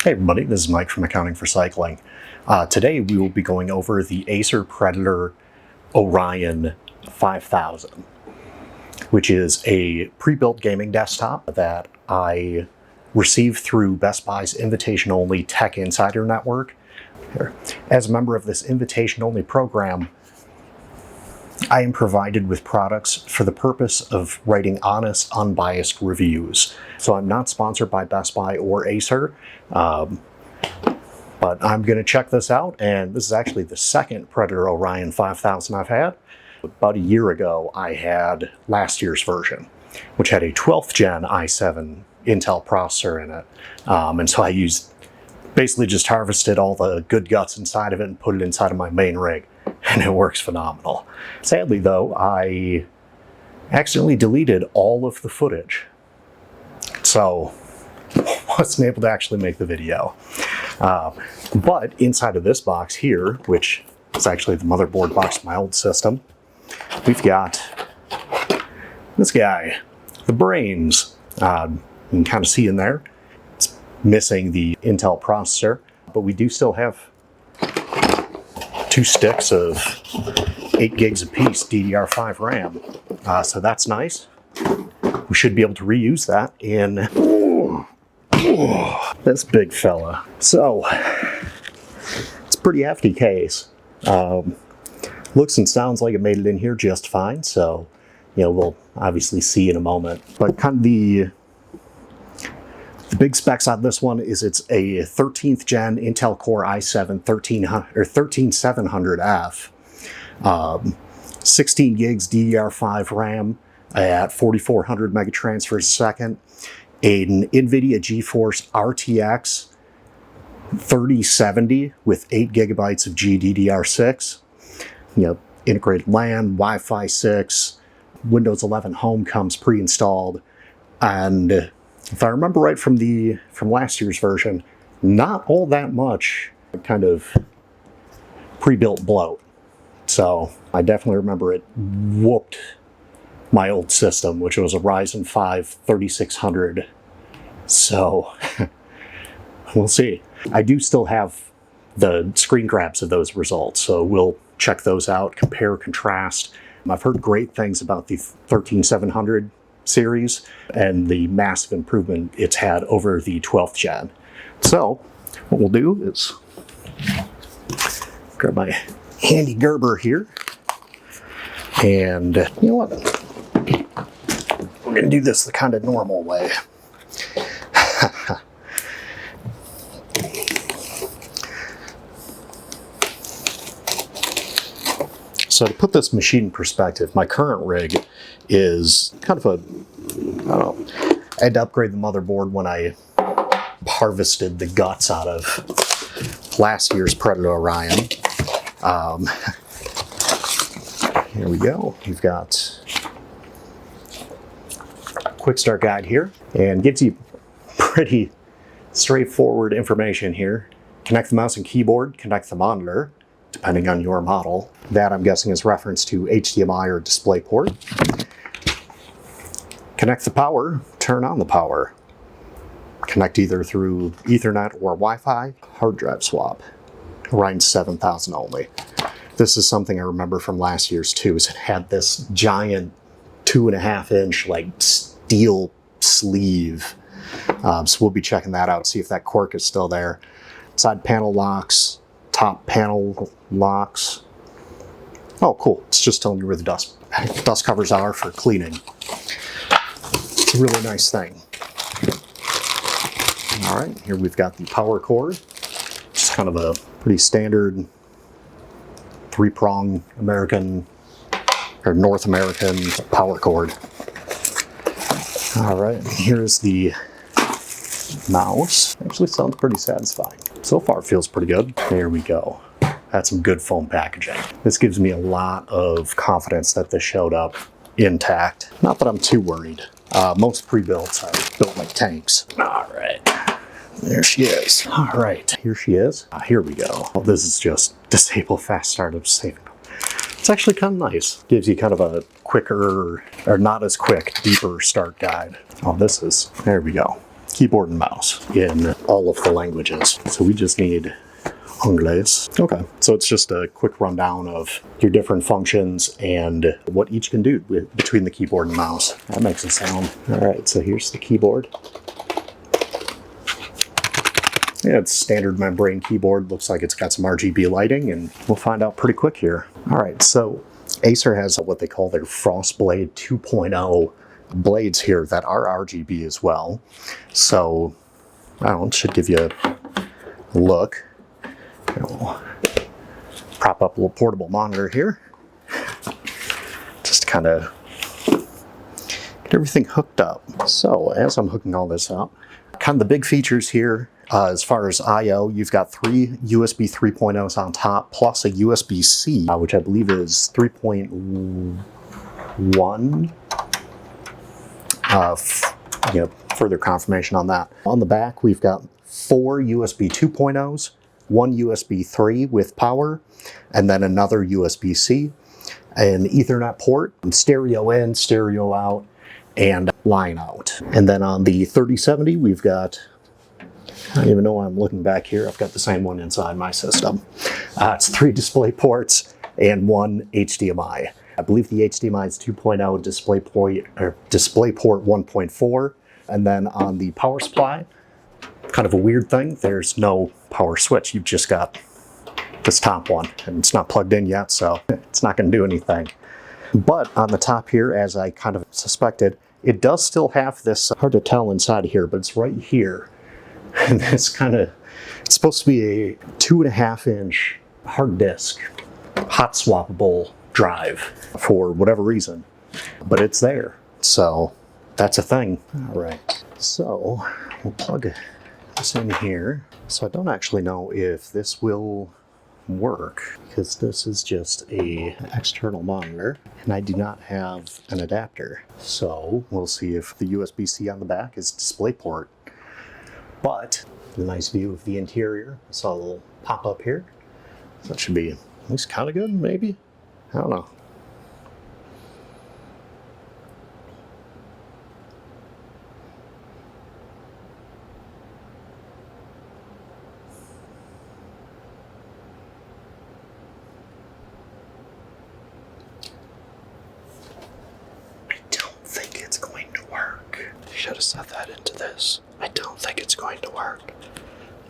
Hey everybody, this is Mike from Accounting for Cycling. Today we will be going over the Acer Predator Orion 5000, which is a pre-built gaming desktop that I received through Best Buy's invitation-only Tech Insider Network. As a member of this invitation-only program, I am provided with products for the purpose of writing honest, unbiased reviews. So I'm not sponsored by Best Buy or Acer, but I'm going to check this out, and this is actually the second Predator Orion 5000 I've had. About a year ago, I had last year's version, which had a 12th gen i7 Intel processor in it, and so I basically just harvested all the good guts inside of it and put it inside of my main rig, and it works phenomenal. Sadly though, I accidentally deleted all of the footage, so wasn't able to actually make the video. But inside of this box here, which is actually the motherboard box of my old system, we've got this guy, the brains. You can kind of see in there, it's missing the Intel processor, but we do still have 2 sticks of 8 gigs apiece DDR5 RAM. So that's nice. We should be able to reuse that in this big fella. So it's a pretty hefty case. Looks and sounds like it made it in here just fine. So, we'll obviously see in a moment. But kind of the big specs on this one is it's a 13th gen Intel Core i7 13700F, 16 gigs DDR5 RAM at 4400 megatransfers a second, an NVIDIA GeForce RTX 3070 with 8 gigabytes of GDDR6, integrated LAN, Wi-Fi 6, Windows 11 Home comes pre-installed, and if I remember right from last year's version, not all that much kind of pre-built bloat. So I definitely remember it whooped my old system, which was a Ryzen 5 3600. So we'll see. I do still have the screen grabs of those results, so we'll check those out, compare, contrast. I've heard great things about the 13700 series and the massive improvement it's had over the 12th gen. So what we'll do is grab my handy Gerber here, and you know what? We're going to do this the kind of normal way. So to put this machine in perspective, my current rig is kind of I had to upgrade the motherboard when I harvested the guts out of last year's Predator Orion. Here we go. We've got a quick start guide here, and gives you pretty straightforward information here. Connect the mouse and keyboard, connect the monitor, depending on your model. That, I'm guessing, is reference to HDMI or DisplayPort. Connect the power, turn on the power. Connect either through Ethernet or Wi-Fi. Hard drive swap. Orion 7000 only. This is something I remember from last year's too, is it had this giant 2.5-inch steel sleeve. So we'll be checking that out, see if that cork is still there. Side panel locks, top panel locks. Oh, cool. It's just telling you where the dust covers are for cleaning. It's a really nice thing. All right, here we've got the power cord. Just kind of a pretty standard 3-prong American or North American power cord. All right, here's the mouse. Actually sounds pretty satisfying. So far it feels pretty good. There we go. That's some good foam packaging. This gives me a lot of confidence that this showed up intact. Not that I'm too worried. Most pre-builts are built like tanks. All right, there she is. All right, here she is. Here we go. Well, this is just disable fast startup saving. It's actually kind of nice. Gives you kind of a quicker, or not as quick, deeper start guide. Oh, there we go. keyboard and mouse in all of the languages. So we just need Anglais. Okay, so it's just a quick rundown of your different functions and what each can do between the keyboard and mouse. That makes a sound. All right, so here's the keyboard. Yeah, it's standard membrane keyboard. Looks like it's got some RGB lighting, and we'll find out pretty quick here. All right, so Acer has what they call their Frostblade 2.0 blades here that are RGB as well. So, I don't know, it should give you a look. I'll prop up a little portable monitor here. Just kind of get everything hooked up. So, as I'm hooking all this up, kind of the big features here, as far as I/O, you've got 3 USB 3.0s on top, plus a USB-C, which I believe is 3.1. Further confirmation on that. On the back, we've got 4 USB 2.0s, 1 USB 3 with power, and then another USB-C, an Ethernet port, stereo in, stereo out, and line out. And then on the 3070, we've got, I don't even know why I'm looking back here. I've got the same one inside my system. It's 3 display ports and 1 HDMI. I believe the HDMI is 2.0, DisplayPort 1.4. And then on the power supply, kind of a weird thing, there's no power switch. You've just got this top one, and it's not plugged in yet, so it's not going to do anything. But on the top here, as I kind of suspected, it does still have this, hard to tell inside here, but it's right here. And it's supposed to be a 2.5-inch hard disk, hot swappable drive for whatever reason, but it's there. So that's a thing. All right. So we'll plug this in here. So I don't actually know if this will work because this is just a external monitor and I do not have an adapter. So we'll see if the USB-C on the back is DisplayPort. But a nice view of the interior. I saw a little pop up here. So that should be at least kind of good, maybe? I don't know. I don't think it's going to work. I should have set that into this. I don't think it's going to work.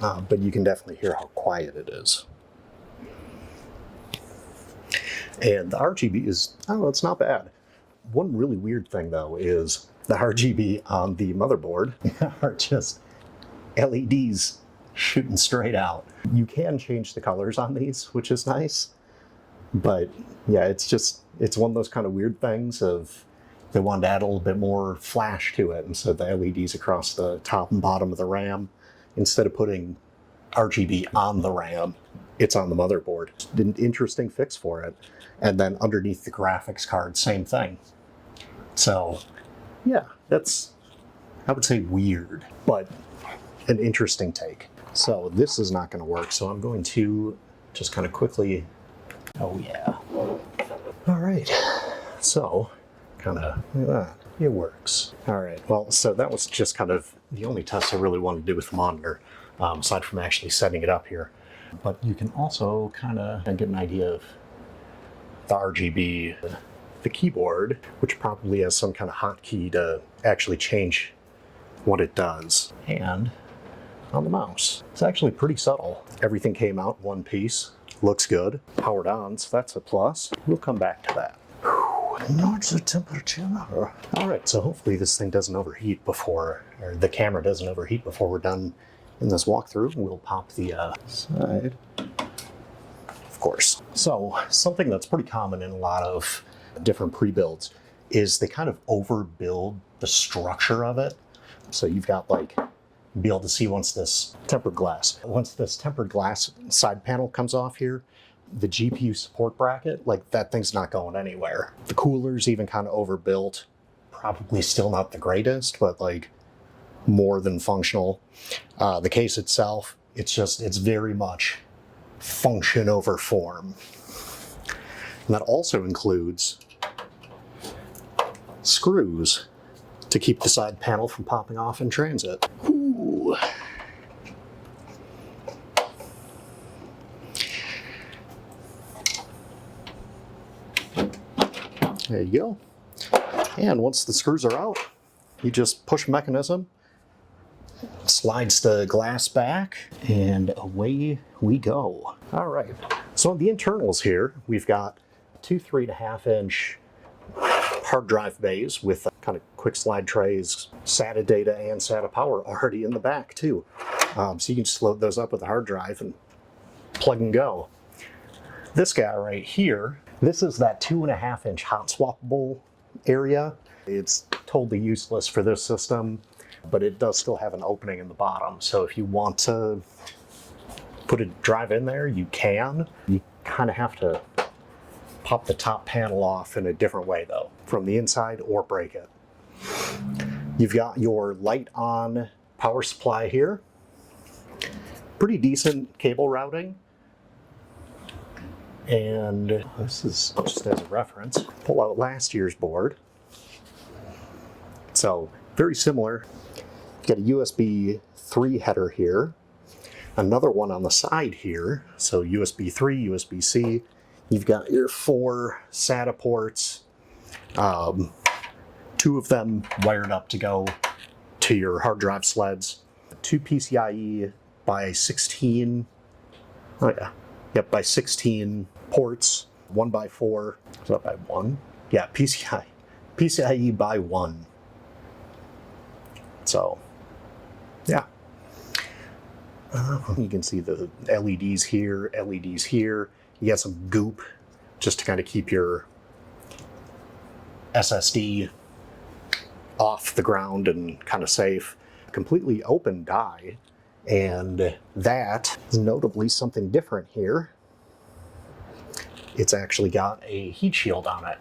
But you can definitely hear how quiet it is. And the RGB is, I don't know, it's not bad. One really weird thing though is the RGB on the motherboard are just LEDs shooting straight out. You can change the colors on these, which is nice. But yeah, it's one of those kind of weird things of they wanted to add a little bit more flash to it. And so the LEDs across the top and bottom of the RAM, instead of putting RGB on the RAM, it's on the motherboard. An interesting fix for it. And then underneath the graphics card, same thing. So yeah, that's, I would say weird, but an interesting take. So this is not going to work. So I'm going to just kind of quickly, oh yeah. All right. So kind of, look at that. It works. All right. Well, so that was just kind of the only test I really wanted to do with the monitor, aside from actually setting it up here. But you can also kind of get an idea of the RGB, the keyboard, which probably has some kind of hotkey to actually change what it does. And on the mouse, it's actually pretty subtle. Everything came out one piece, looks good, powered on, so that's a plus. We'll come back to that. Not the temperature. All right, so hopefully this thing doesn't overheat before, or the camera doesn't overheat before we're done in this walkthrough. We'll pop the side, of course. So something that's pretty common in a lot of different pre-builds is they kind of overbuild the structure of it. So you've got like, be able to see once this tempered glass side panel comes off here, the GPU support bracket, like that thing's not going anywhere. The cooler's even kind of overbuilt, probably still not the greatest, but like more than functional. The case itself, it's very much function over form. And that also includes screws to keep the side panel from popping off in transit. Ooh. There you go. And once the screws are out, you just push mechanism, slides the glass back, and away we go. All right, so on the internals here, we've got two 3.5-inch hard drive bays with kind of quick slide trays, SATA data and SATA power already in the back too. So you can just load those up with a hard drive and plug and go. This guy right here, this is that 2.5-inch hot swappable area. It's totally useless for this system, but it does still have an opening in the bottom. So if you want to put a drive in there, you can. You kind of have to pop the top panel off in a different way though, from the inside, or break it. You've got your light on power supply here. Pretty decent cable routing. And this is just as a reference. Pull out last year's board. So very similar. You've got a USB 3 header here. Another one on the side here. So USB 3, USB-C. You've got your 4 SATA ports. 2 of them wired up to go to your hard drive sleds. 2 PCIe by 16. Oh yeah. Yep, by 16 ports, 1 by 4. Is that by 1? Yeah, PCIe by 1. So, yeah. You can see the LEDs here, LEDs here. You got some goop just to kind of keep your SSD off the ground and kind of safe. Completely open die. And that is notably something different here. It's actually got a heat shield on it.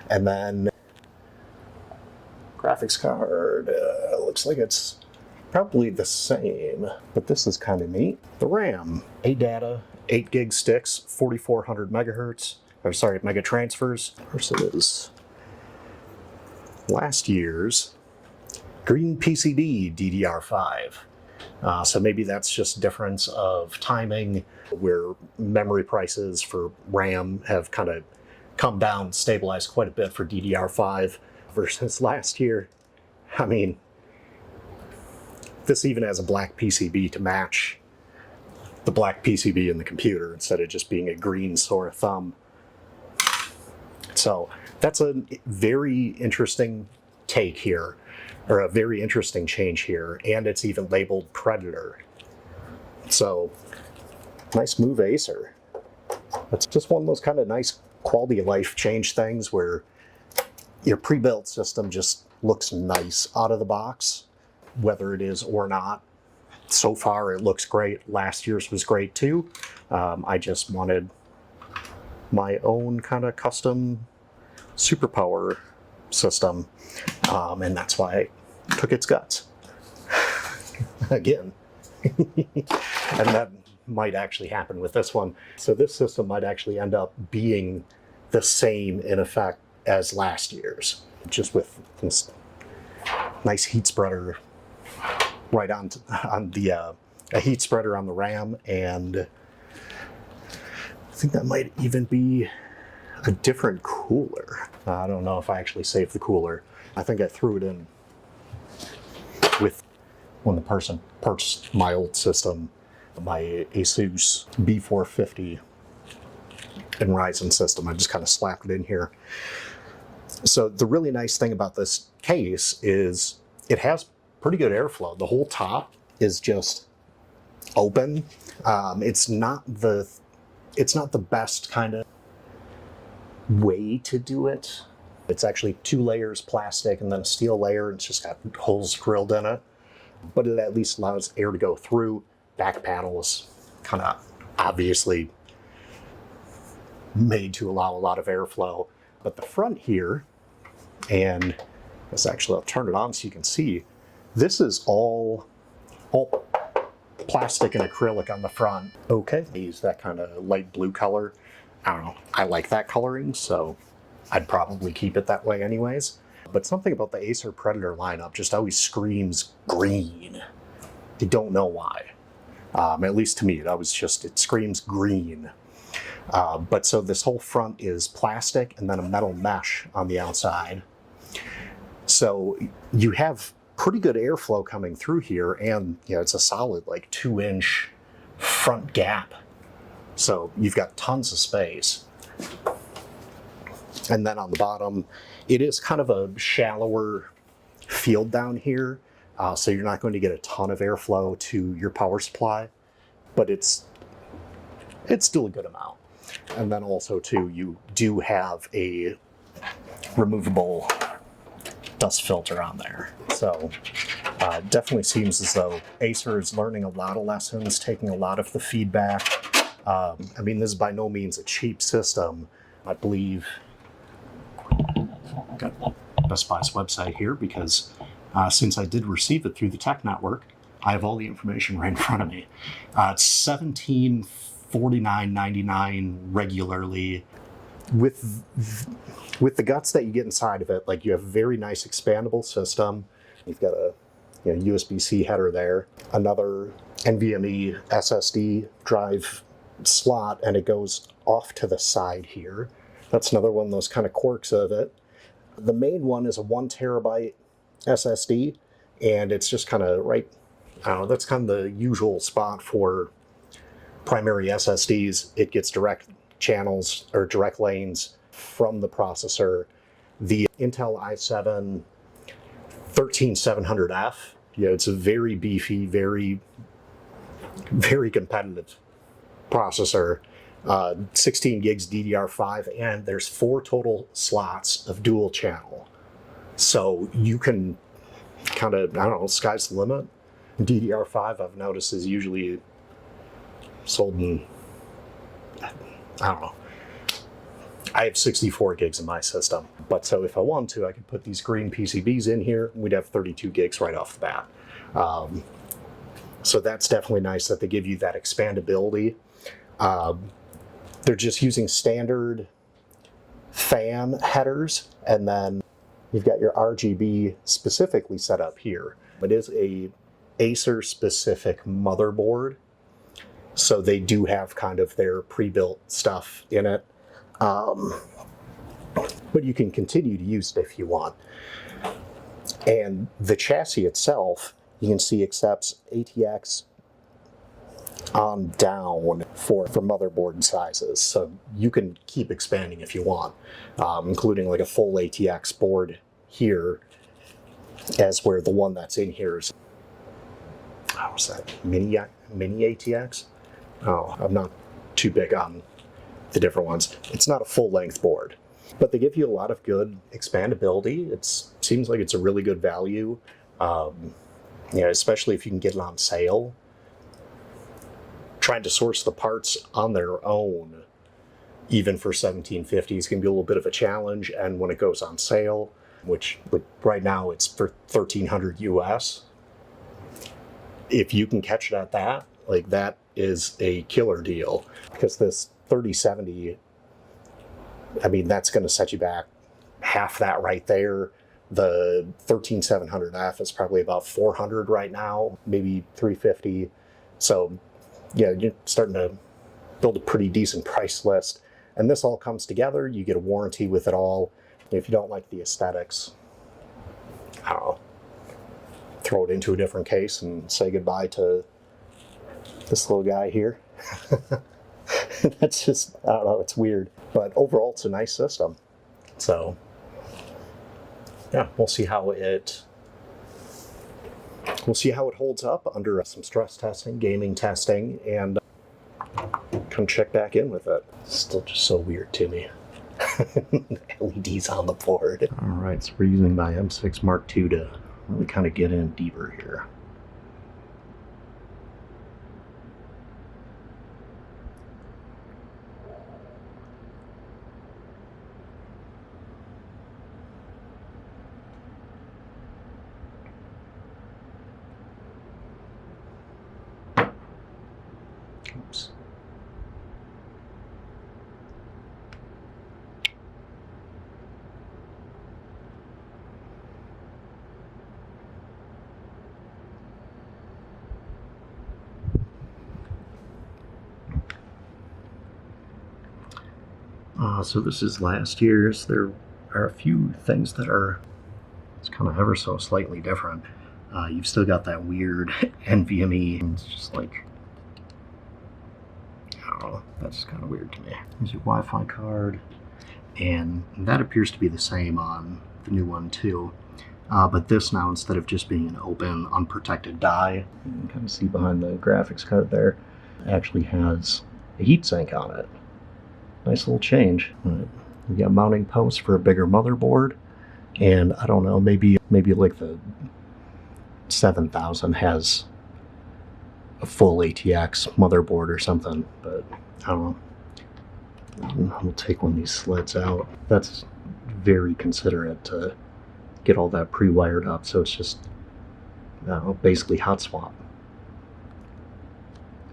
And then graphics card, looks like it's probably the same, but this is kind of neat. The RAM, ADATA, 8 gig sticks, 4400 megahertz, or sorry, mega transfers versus last year's green PCB DDR5. So maybe that's just difference of timing, where memory prices for RAM have kind of come down, stabilized quite a bit for DDR5 versus last year. I mean, this even has a black PCB to match the black PCB in the computer instead of just being a green sore thumb. So that's a very interesting take here, or a very interesting change here, and it's even labeled Predator. So, nice move, Acer. It's just one of those kind of nice quality of life change things where your pre-built system just looks nice out of the box, whether it is or not. So far, it looks great. Last year's was great too. I just wanted my own kind of custom superpower system, and that's why I took its guts. Again. And that might actually happen with this one. So this system might actually end up being the same in effect as last year's, just with this nice heat spreader right on the a heat spreader on the RAM, and I think that might even be a different cooler. I don't know if I actually saved the cooler. I think I threw it in with when the person purchased my old system, my Asus B450 and Ryzen system. I just kind of slapped it in here. So the really nice thing about this case is it has pretty good airflow. The whole top is just open. It's not the best kind of way to do it. It's actually 2 layers plastic and then a steel layer, and it's just got holes drilled in it. But it at least allows air to go through. Back panel is kind of obviously made to allow a lot of airflow. But the front here, and this actually, I'll turn it on so you can see, this is all plastic and acrylic on the front. Okay, I use that kind of light blue color. I don't know, I like that coloring, so I'd probably keep it that way anyways. But something about the Acer Predator lineup just always screams green. I don't know why. At least to me, it screams green. But so this whole front is plastic and then a metal mesh on the outside. So you have pretty good airflow coming through here, and it's a solid like 2-inch front gap. So you've got tons of space. And then on the bottom, it is kind of a shallower field down here, so you're not going to get a ton of airflow to your power supply, but it's still a good amount. And then also too, you do have a removable dust filter on there. So definitely seems as though Acer is learning a lot of lessons, taking a lot of the feedback. I mean, this is by no means a cheap system. I believe I've got Best Buy's website here because since I did receive it through the Tech Network, I have all the information right in front of me. It's $1749.99 regularly. With the guts that you get inside of it, like you have a very nice expandable system. You've got a USB-C header there, another NVMe SSD drive slot, and it goes off to the side here. That's another one of those kind of quirks of it. The main one is a 1 terabyte SSD, and it's just kind of right, I don't know, that's kind of the usual spot for primary SSDs. It gets direct channels or direct lanes from the processor. The Intel i7 13700F, it's a very beefy, very, very competitive processor. 16 gigs DDR5, and there's 4 total slots of dual channel. So you can kind of, I don't know, sky's the limit. DDR5, I've noticed, is usually sold in, I don't know. I have 64 gigs in my system, but so if I wanted to, I could put these green PCBs in here, and we'd have 32 gigs right off the bat. So that's definitely nice that they give you that expandability. They're just using standard fan headers, and then you've got your RGB specifically set up here. It is a Acer specific motherboard, so they do have kind of their pre-built stuff in it. But you can continue to use it if you want. And the chassis itself, you can see, accepts ATX on down for motherboard sizes. So you can keep expanding if you want, including like a full ATX board here, as where the one that's in here is, what's that, mini ATX? Oh, I'm not too big on the different ones. It's not a full-length board, but they give you a lot of good expandability. It seems like it's a really good value, especially if you can get it on sale. Trying to source the parts on their own, even for $1,750, is going to be a little bit of a challenge. And when it goes on sale, which right now it's for $1,300 US, if you can catch it at that, like that is a killer deal, because this 3070, I mean, that's going to set you back half that right there. The 13700F is probably about 400 right now, maybe 350. So yeah, you're starting to build a pretty decent price list. And this all comes together. You get a warranty with it all. If you don't like the aesthetics, I don't know, throw it into a different case and say goodbye to this little guy here. That's just, I don't know, it's weird. But overall, it's a nice system. So yeah, we'll see how it holds up under some stress testing, gaming testing, and come check back in with it. It's still just so weird to me. LEDs on the board. All right, so we're using my M6 Mark II to really kind of get in deeper here. Oops. So this is last year's. There are a few things that are, it's kind of ever so slightly different. You've still got that weird NVMe. It's just like, I don't know, that's kind of weird to me. Here's your Wi-Fi card, and that appears to be the same on the new one too. But this now, instead of just being an open, unprotected die, you can kind of see behind the graphics card there, actually has a heatsink on it. Nice little change. Right. We got mounting posts for a bigger motherboard, and I don't know, maybe like the 7000 has a full ATX motherboard or something, but I don't know. We'll take one of these sleds out. That's very considerate to get all that pre-wired up, so it's just basically hot swap.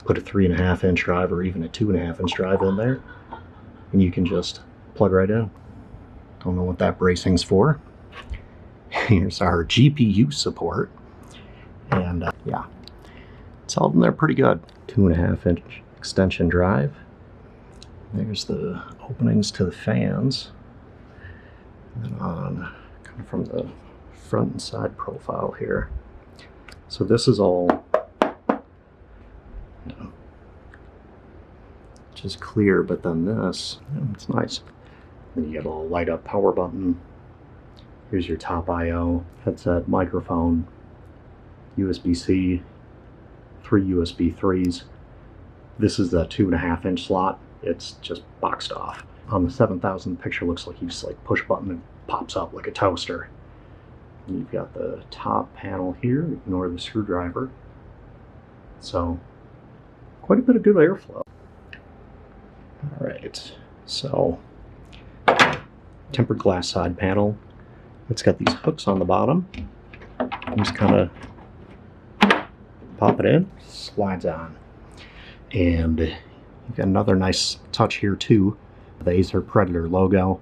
Put a 3.5-inch drive or even a 2.5-inch drive in there, and you can just plug right in. Don't know what that bracing's for. Here's our GPU support, and yeah, it's held in there pretty good. 2.5-inch extension drive. There's the openings to the fans, and then on kind of from the front and side profile here. So this is all just clear, but then this, it's nice. Then you get a little light up power button. Here's your top I/O, headset, microphone, USB-C, 3 USB 3s. This is the 2.5-inch slot. It's just boxed off. On the 7000, the picture looks like you just like push a button and it pops up like a toaster. And you've got the top panel here, ignore the screwdriver. So quite a bit of good airflow. All right, so tempered glass side panel. It's got these hooks on the bottom. You just kind of pop it in, slides on. And you've got another nice touch here too, the Acer Predator logo.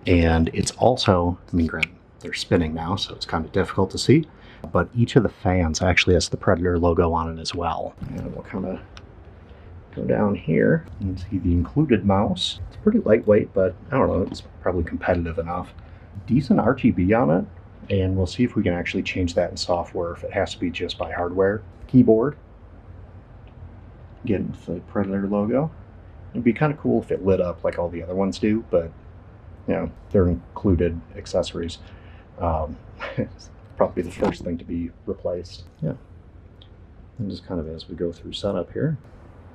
And it's also, I mean, granted, they're spinning now, so it's kind of difficult to see, but each of the fans actually has the Predator logo on it as well. And we'll kind of go down here and see the included mouse. It's pretty lightweight, but I don't know, it's probably competitive enough. Decent RGB on it, and we'll see if we can actually change that in software, if it has to be just by hardware. Keyboard, again with the Predator logo. It'd be kind of cool if it lit up like all the other ones do, but you know, they're included accessories. It's probably the first thing to be replaced. Yeah. And just kind of as we go through setup here,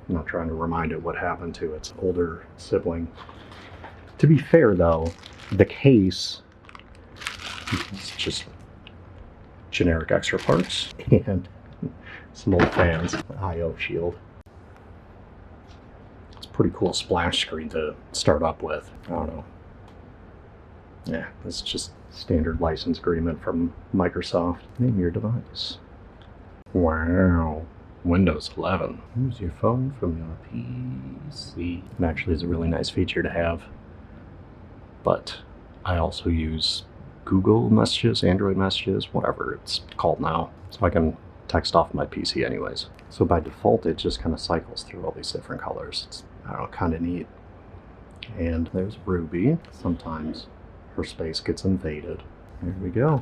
I'm not trying to remind it what happened to its older sibling. To be fair though, the case is just generic extra parts and some old fans, I/O shield. It's a pretty cool splash screen to start up with. I don't know. Yeah, it's just standard license agreement from Microsoft. Name your device. Wow. Windows 11. Use your phone from your PC. It actually is a really nice feature to have. But I also use Google Messages, Android Messages, whatever it's called now. So I can text off my PC anyways. So by default, it just kind of cycles through all these different colors. It's, I don't know, kind of neat. And there's Ruby. Sometimes her space gets invaded. There we go.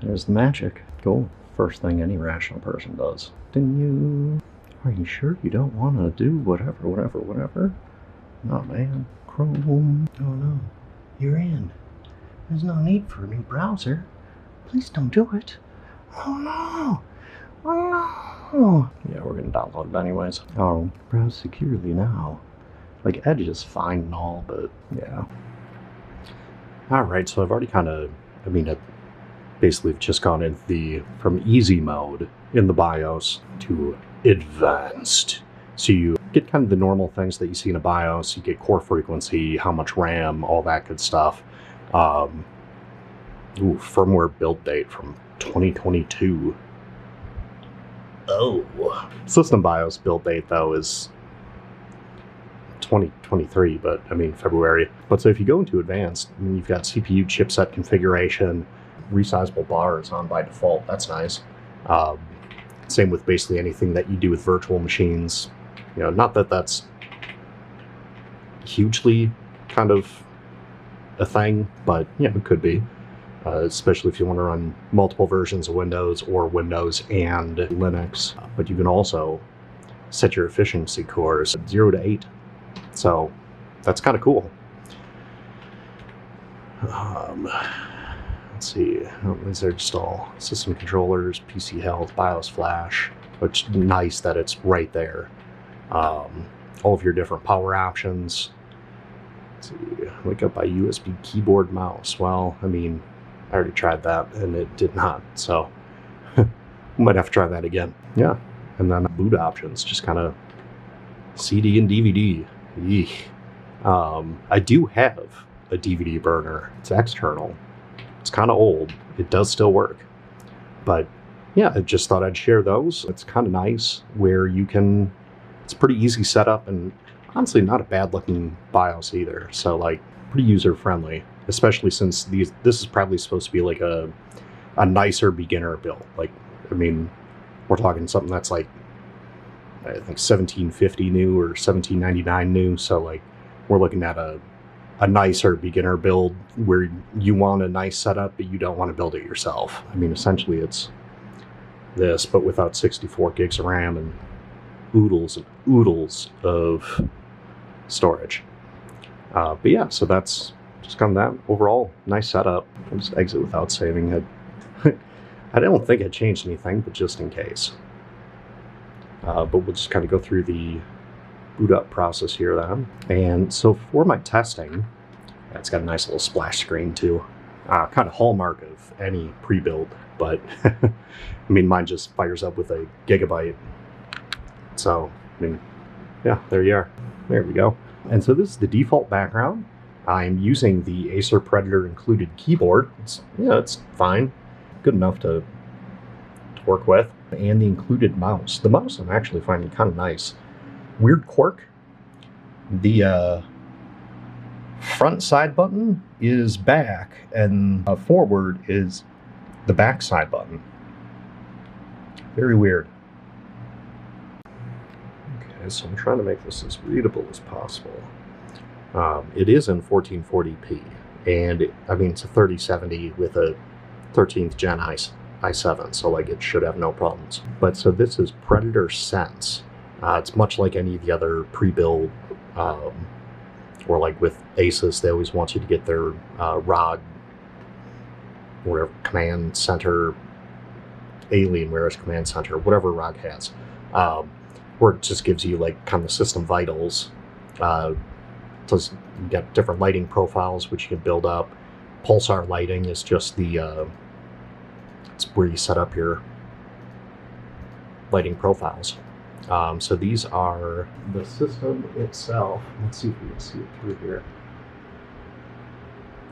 There's the magic. Cool. First thing any rational person does. Didn't you? Are you sure you don't want to do whatever? Oh man. Chrome. Oh no. You're in. There's no need for a new browser. Please don't do it. Oh no. Oh no. Yeah, we're gonna download it anyways. Oh, browse securely now. Like Edge is fine and all, but yeah. Alright, so I've already kind of, basically just gone into from easy mode in the BIOS to advanced. So you get kind of the normal things that you see in a BIOS. You get core frequency, how much RAM, all that good stuff. Firmware build date from 2022. Oh. System BIOS build date, though, is 2023, but February. But so if you go into advanced, you've got CPU chipset configuration, resizable bars on by default. That's nice. Same with basically anything that you do with virtual machines. Not that that's hugely kind of a thing, but yeah, it could be. Especially if you want to run multiple versions of Windows or Windows and Linux. But you can also set your efficiency cores 0 to 8. So that's kind of cool. Let's see. These are just all system controllers, PC health, BIOS flash, which is nice that it's right there. All of your different power options. Let's see. Wake up by USB keyboard mouse. Well, I mean, I already tried that and it did not, so might have to try that again. Yeah, and then boot options, just kind of CD and DVD. Eek. I do have a DVD burner. It's external. It's kind of old. It does still work. But yeah, I just thought I'd share those. It's kind of nice where you can, it's pretty easy setup and honestly not a bad looking BIOS either. So like pretty user friendly. Especially since this is probably supposed to be like a nicer beginner build. Like, I mean, we're talking something that's like, I think $1750 new or $1799 new. So like, we're looking at a nicer beginner build where you want a nice setup, but you don't want to build it yourself. I mean, essentially it's this, but without 64 gigs of RAM and oodles and oodles of storage. But yeah, so that's just kind of that overall nice setup. I'll just exit without saving. I don't think I changed anything, but just in case. But we'll just kind of go through the boot up process here then. And so for my testing, it's got a nice little splash screen too. Kind of hallmark of any pre-build, but I mean, mine just fires up with a gigabyte. So, I mean, yeah, there you are. There we go. And so this is the default background. I'm using the Acer Predator included keyboard. It's fine. Good enough to work with. And the included mouse. The mouse I'm actually finding kind of nice. Weird quirk. The front side button is back, and forward is the back side button. Very weird. Okay, so I'm trying to make this as readable as possible. It is in 1440p, and I mean, it's a 3070 with a 13th gen i7, so like it should have no problems. But so this is Predator Sense. It's much like any of the other pre-build, or like with Asus, they always want you to get their ROG, whatever, Command Center, Alienware's Command Center, whatever ROG has, where it just gives you like kind of system vitals. You get different lighting profiles, which you can build up. Pulsar lighting is just the, it's where you set up your lighting profiles. So these are the system itself. Let's see if we can see it through here.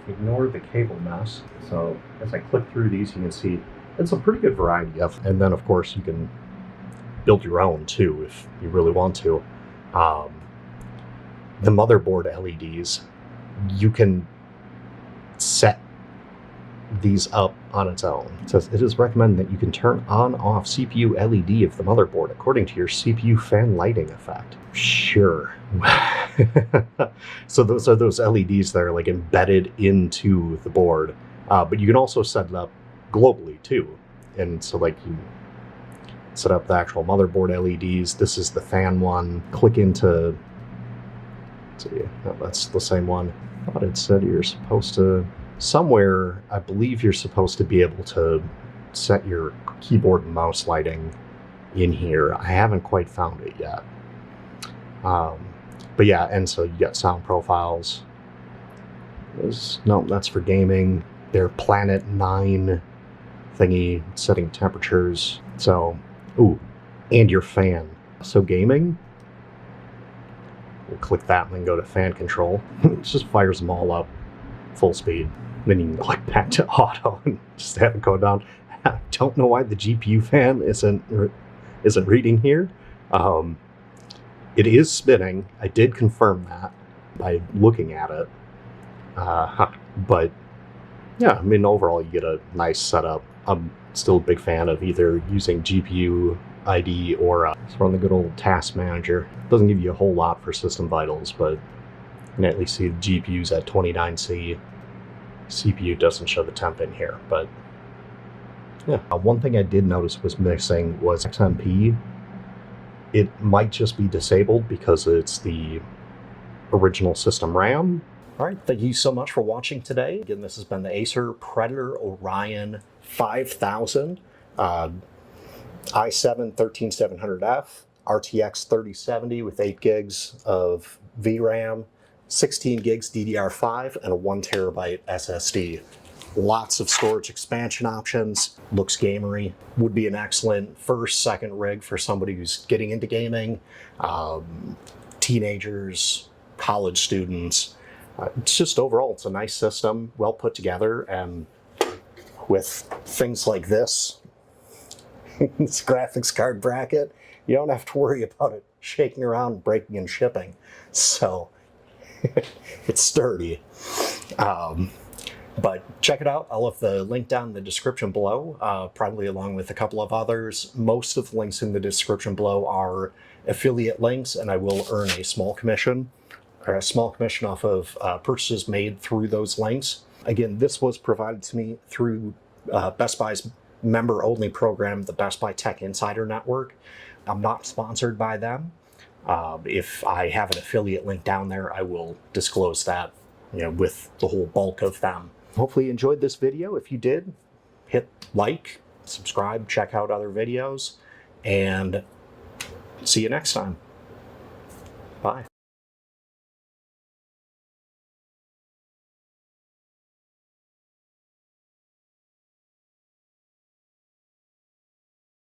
Ignore the cable mess. So as I click through these, you can see it's a pretty good variety of, and then of course you can build your own too if you really want to. The motherboard LEDs, you can set these up on its own. It says it is recommended that you can turn on off CPU LED of the motherboard according to your CPU fan lighting effect. Sure. So those are those LEDs that are like embedded into the board, but you can also set it up globally too. And so like you set up the actual motherboard LEDs. This is the fan one. Click into, let's see, no, that's the same one. I thought it said you're supposed to, somewhere, I believe you're supposed to be able to set your keyboard and mouse lighting in here. I haven't quite found it yet. But yeah, and so you get sound profiles. No, that's for gaming. Their Planet 9 thingy, setting temperatures. So, ooh, and your fan. So gaming, we'll click that and then go to fan control. It just fires them all up full speed. Then you can click back to auto and just have it go down. I don't know why the GPU fan isn't reading here. It is spinning. I did confirm that by looking at it. But yeah, I mean, overall you get a nice setup. I'm still a big fan of either using GPU ID or just run the good old task manager. It doesn't give you a whole lot for system vitals, but can at least see the GPU's at 29C. CPU doesn't show the temp in here, but yeah. One thing I did notice was missing was XMP. It might just be disabled because it's the original system RAM. All right, thank you so much for watching today. Again, this has been the Acer Predator Orion 5000, i7 13700F, RTX 3070 with 8 gigs of VRAM, 16 gigs DDR5, and a 1 terabyte SSD. Lots of storage expansion options, looks gamery, would be an excellent first, second rig for somebody who's getting into gaming, teenagers, college students. It's just overall, it's a nice system, well put together, and with things like this, this graphics card bracket, you don't have to worry about it shaking around, breaking, and shipping. So it's sturdy. But check it out. I'll have the link down in the description below, probably along with a couple of others. Most of the links in the description below are affiliate links, and I will earn a small commission off of purchases made through those links. Again, this was provided to me through Best Buy's member-only program, the Best Buy Tech Insider Network. I'm not sponsored by them. If I have an affiliate link down there, I will disclose that, with the whole bulk of them. Hopefully you enjoyed this video. If you did, hit like, subscribe, check out other videos, and see you next time. Bye.